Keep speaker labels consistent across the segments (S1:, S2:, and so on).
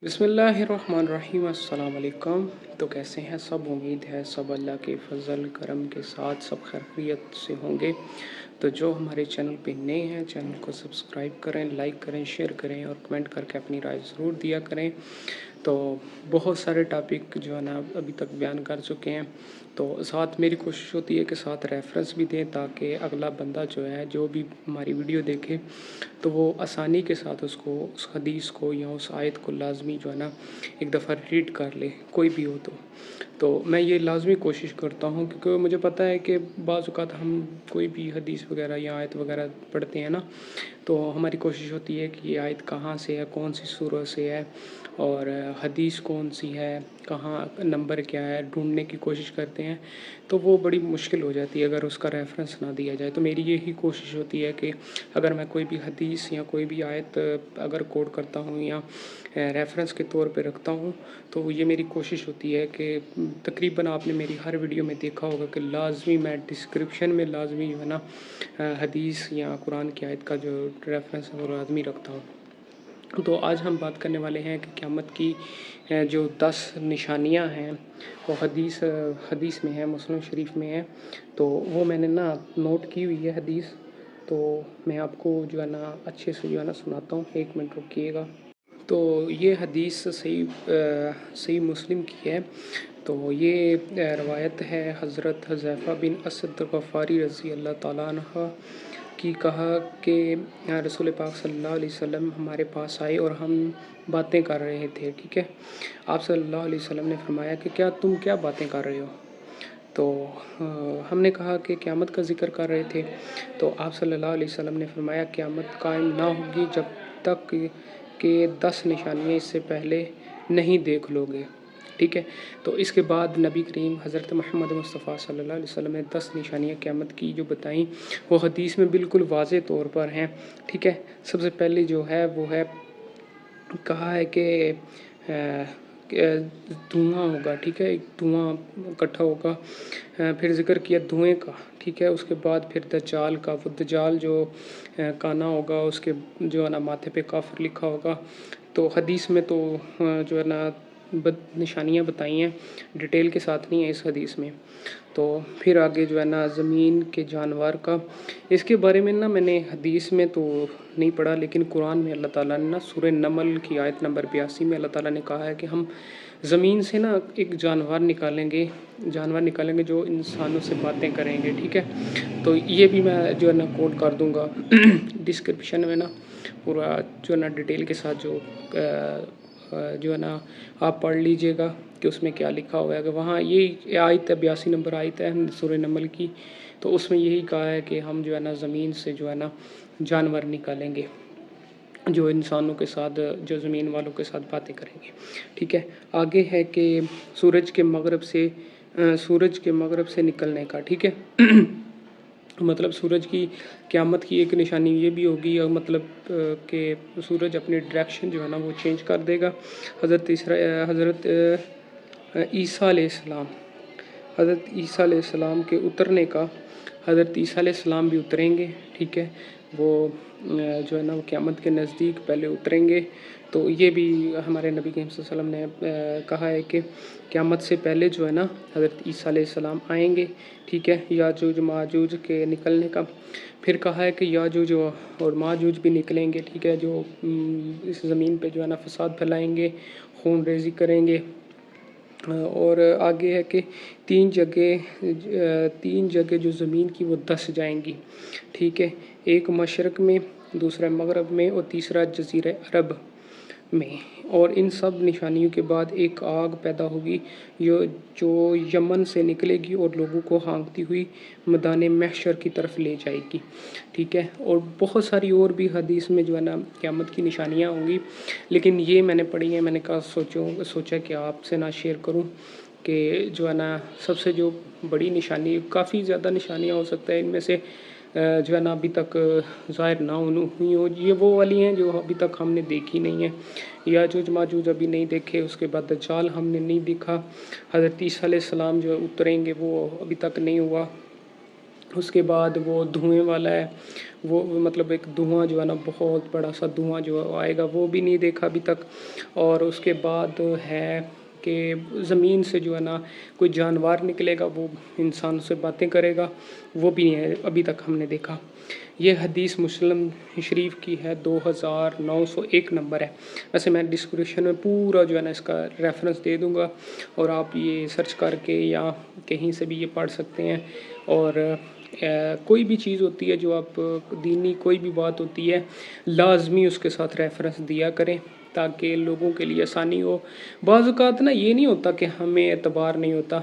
S1: बिस्मिल्लाहिर्रहमानिर्रहीम अस्सलाम वालेकुम। तो कैसे हैं सब? उम्मीद है सब अल्लाह के फ़ज़ल करम के साथ सब खैरियत से होंगे। तो जो हमारे चैनल पे नए हैं, चैनल को सब्सक्राइब करें, लाइक करें, शेयर करें और कमेंट करके अपनी राय ज़रूर दिया करें। तो बहुत सारे टॉपिक जो है ना अभी तक बयान कर चुके हैं। तो साथ मेरी कोशिश होती है कि साथ रेफरेंस भी दें, ताकि अगला बंदा जो है, जो भी हमारी वीडियो देखे, तो वो आसानी के साथ उसको, उस हदीस को या उस आयत को लाजमी जो है ना एक दफ़ा रीड कर ले, कोई भी हो। तो मैं ये लाजमी कोशिश करता हूँ, क्योंकि मुझे पता है कि बाज़ औक़ात हम कोई भी हदीस वगैरह या आयत वगैरह पढ़ते हैं ना, तो हमारी कोशिश होती है कि ये आयत कहाँ से है, कौन सी सूरत से है और हदीस कौन सी है, कहाँ नंबर क्या है, ढूंढने की कोशिश करते हैं। तो वो बड़ी मुश्किल हो जाती है अगर उसका रेफरेंस ना दिया जाए। तो मेरी यही कोशिश होती है कि अगर मैं कोई भी हदीस या कोई भी आयत अगर कोट करता हूँ या रेफरेंस के तौर पे रखता हूँ, तो ये मेरी कोशिश होती है कि तकरीबन आपने मेरी हर वीडियो में देखा होगा कि लाजमी मैं डिस्क्रिप्शन में लाजमी जो है ना हदीस या कुरान की आयत का जो रेफरेंस है वो लाजमी रखता हूँ। तो आज हम बात करने वाले हैं कि क़यामत की जो 10 निशानियां हैं वो हदीस में है, मुस्लिम शरीफ में है। तो वो मैंने ना नोट की हुई है हदीस, तो मैं आपको जो है ना अच्छे से जो है ना सुनाता हूँ। 1 मिनट रुकिएगा। तो ये हदीस सही मुस्लिम की है। तो ये रवायत है हज़रत हुज़ैफ़ा बिन असद ग़फ़ारी रज़ी अल्लाह ताला अन्हा की, कहा कि रसूल पाक सल्लल्लाहु अलैहि वसल्लम हमारे पास आए और हम बातें कर रहे थे। ठीक है, आप सल्लल्लाहु अलैहि वसल्लम ने फरमाया कि क्या बातें कर रहे हो? तो हमने कहा कि क़यामत का ज़िक्र कर रहे थे। तो आप सल्लल्लाहु अलैहि वसल्लम ने फरमाया, क़यामत कायम ना होगी जब तक कि 10 निशानियाँ इससे पहले नहीं देख लोगे। ठीक है, तो इसके बाद नबी करीम हज़रत मोहम्मद मुस्तफ़ा सल्लल्लाहु अलैहि वसल्लम ने 10 निशानियाँ क़यामत की जो बताईं, वो हदीस में बिल्कुल वाज़े तौर पर हैं। ठीक है, सबसे पहले जो है वो है, कहा है कि धुआँ होगा। ठीक है, एक धुआँ इकट्ठा होगा। फिर ज़िक्र किया धुएँ का। ठीक है, उसके बाद फिर दज्जाल का। वो दज्जाल जो काना होगा, उसके जो है ना माथे पे काफ़िर लिखा होगा। तो हदीस में तो जो है ना निशानियाँ बताई हैं, डिटेल के साथ नहीं है इस हदीस में। तो फिर आगे जो है ना ज़मीन के जानवर का, इसके बारे में ना मैंने हदीस में तो नहीं पढ़ा, लेकिन कुरान में अल्लाह ताला ने ना सूरह नमल की आयत नंबर 82 में अल्लाह ताला ने कहा है कि हम ज़मीन से ना एक जानवर निकालेंगे जो इंसानों से बातें करेंगे। ठीक है, तो ये भी मैं जो है ना कोट कर दूँगा डिस्क्रिप्शन में ना, पूरा जो है ना डिटेल के साथ जो है ना आप पढ़ लीजिएगा कि उसमें क्या लिखा हुआ है। कि वहाँ ये आयत है, 82 नंबर आयत है सूरह नमल की। तो उसमें यही कहा है कि हम जो है ना ज़मीन से जो है ना जानवर निकालेंगे जो इंसानों के साथ, जो ज़मीन वालों के साथ बातें करेंगे। ठीक है, आगे है कि सूरज के मगरब से निकलने का। ठीक है मतलब सूरज की क़यामत की एक निशानी ये भी होगी, और मतलब कि सूरज अपनी डायरेक्शन जो है ना वो चेंज कर देगा। हज़रत ईसा अलैहिस्सलाम के उतरने का, हज़रत ईसा अलैहिस्सलाम भी उतरेंगे। ठीक है, वो जो है ना वो क़यामत के नज़दीक पहले उतरेंगे। तो ये भी हमारे नबी करीम सल्लल्लाहु अलैहि वसल्लम ने कहा है कि क़यामत से पहले जो है ना हज़रत ईसा अलैहिस्सलाम आएंगे। ठीक है, याजूज माजूज के निकलने का। फिर कहा है कि याजूज और माजूज भी निकलेंगे। ठीक है, जो इस ज़मीन पे जो है ना फ़साद फैलाएंगे, खून रेज़ी करेंगे। और आगे है कि 3 जगह जो ज़मीन की वो धँस जाएंगी। ठीक है, एक मशरक़ में, दूसरा मग़रब में और तीसरा जज़ीरा अरब में। और इन सब निशानियों के बाद एक आग पैदा होगी जो यमन से निकलेगी और लोगों को हाँकती हुई मैदान महशर की तरफ ले जाएगी। ठीक है, और बहुत सारी और भी हदीस में जो है ना क़यामत की निशानियाँ होंगी, लेकिन ये मैंने पढ़ी हैं। मैंने कहा सोचा कि आपसे ना शेयर करूं कि जो है ना सबसे जो बड़ी निशानी, काफ़ी ज़्यादा निशानियाँ हो सकता है, इनमें से जो है ना अभी तक ज़ाहिर ना हुई हो, ये वो वाली हैं जो अभी तक हमने देखी नहीं है। याजूज माजूज अभी नहीं देखे, उसके बाद दज्जाल हमने नहीं देखा, हज़रत ईसा अलैहिस्सलाम जो उतरेंगे वो अभी तक नहीं हुआ। اس کے بعد وہ دھوئیں والا ہے، وہ مطلب ایک دھواں جو ہے نا بہت بڑا سا دھواں جو آئے گا وہ بھی نہیں دیکھا ابھی تک. اور اس کے بعد ہے کہ زمین سے جو ہے نا کوئی جانور نکلے گا، وہ انسان سے باتیں کرے گا، وہ بھی نہیں ہے ابھی تک ہم نے دیکھا. یہ حدیث مسلم شریف کی ہے، 2901 نمبر ہے. ویسے میں ڈسکرپشن میں پورا جو ہے نا اس کا ریفرنس دے دوں گا، اور آپ یہ سرچ کر کے یا کہیں سے بھی یہ پڑھ سکتے ہیں. اور کوئی بھی چیز ہوتی ہے جو آپ دینی کوئی بھی بات ہوتی ہے، لازمی اس کے ساتھ ریفرنس دیا کریں تاکہ لوگوں کے لیے آسانی ہو. بعض اوقات نا یہ نہیں ہوتا کہ ہمیں اعتبار نہیں ہوتا،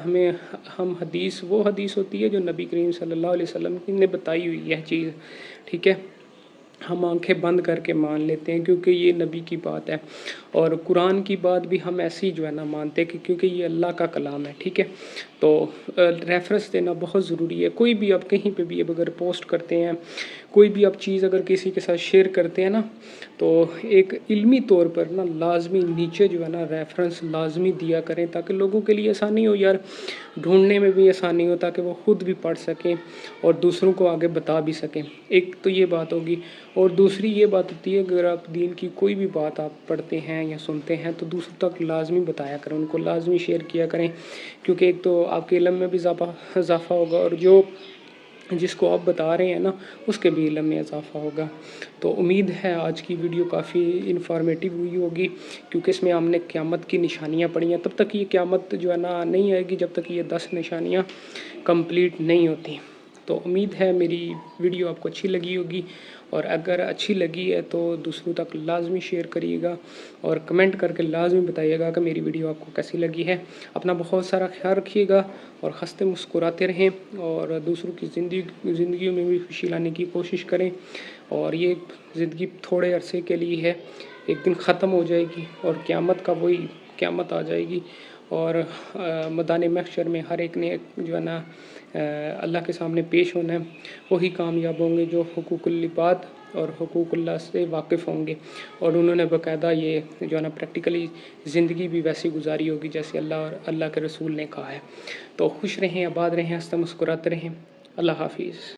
S1: ہم حدیث وہ حدیث ہوتی ہے جو نبی کریم صلی اللہ علیہ وسلم نے بتائی ہوئی ہے چیز، ٹھیک ہے، ہم آنکھیں بند کر کے مان لیتے ہیں کیونکہ یہ نبی کی بات ہے. اور قرآن کی بات بھی ہم ایسی جو ہے نا مانتے ہیں کیونکہ یہ اللہ کا کلام ہے، ٹھیک ہے. تو ریفرنس دینا بہت ضروری ہے. کوئی بھی آپ کہیں پہ بھی اگر پوسٹ کرتے ہیں، کوئی بھی آپ چیز اگر کسی کے ساتھ شیئر کرتے ہیں نا، تو ایک علمی طور پر نا لازمی نیچے جو ہے نا ریفرنس لازمی دیا کریں تاکہ لوگوں کے لیے آسانی ہو یار، ڈھونڈنے میں بھی آسانی ہو تاکہ وہ خود بھی پڑھ سکیں اور دوسروں کو آگے بتا بھی سکیں. ایک تو یہ بات ہوگی، اور دوسری یہ بات ہوتی ہے اگر آپ دین کی کوئی بھی بات آپ پڑھتے ہیں یا سنتے ہیں تو دوسروں تک لازمی بتایا کریں، ان کو لازمی شیئر کیا کریں، کیونکہ ایک تو آپ کے علم میں بھی اضافہ ہوگا اور جس کو آپ بتا رہے ہیں نا اس کے بھی علم میں اضافہ ہوگا. تو امید ہے آج کی ویڈیو کافی انفارمیٹیو ہوئی ہوگی، کیونکہ اس میں ہم نے قیامت کی نشانیاں پڑھی ہیں. تب تک یہ قیامت جو ہے نا نہیں آئے گی جب تک یہ 10 نشانیاں کمپلیٹ نہیں ہوتی. تو امید ہے میری ویڈیو آپ کو اچھی لگی ہوگی، اور اگر اچھی لگی ہے تو دوسروں تک لازمی شیئر کریے گا اور کمنٹ کر کے لازمی بتائیے گا کہ میری ویڈیو آپ کو کیسی لگی ہے. اپنا بہت سارا خیال رکھیے گا اور ہنستے مسکراتے رہیں اور دوسروں کی زندگیوں میں بھی خوشی لانے کی کوشش کریں. اور یہ زندگی تھوڑے عرصے کے لیے ہے، ایک دن ختم ہو جائے گی اور قیامت آ جائے گی، اور میدان محشر میں ہر ایک نے جو ہے نا اللہ کے سامنے پیش ہونا ہے. وہی کامیاب ہوں گے جو حقوق العباد اور حقوق اللہ سے واقف ہوں گے، اور انہوں نے باقاعدہ یہ جو ہے نا پریکٹیکلی زندگی بھی ویسی گزاری ہوگی جیسے اللہ اور اللہ کے رسول نے کہا ہے. تو خوش رہیں، آباد رہیں، ہنستے مسکراتے رہیں. اللہ حافظ.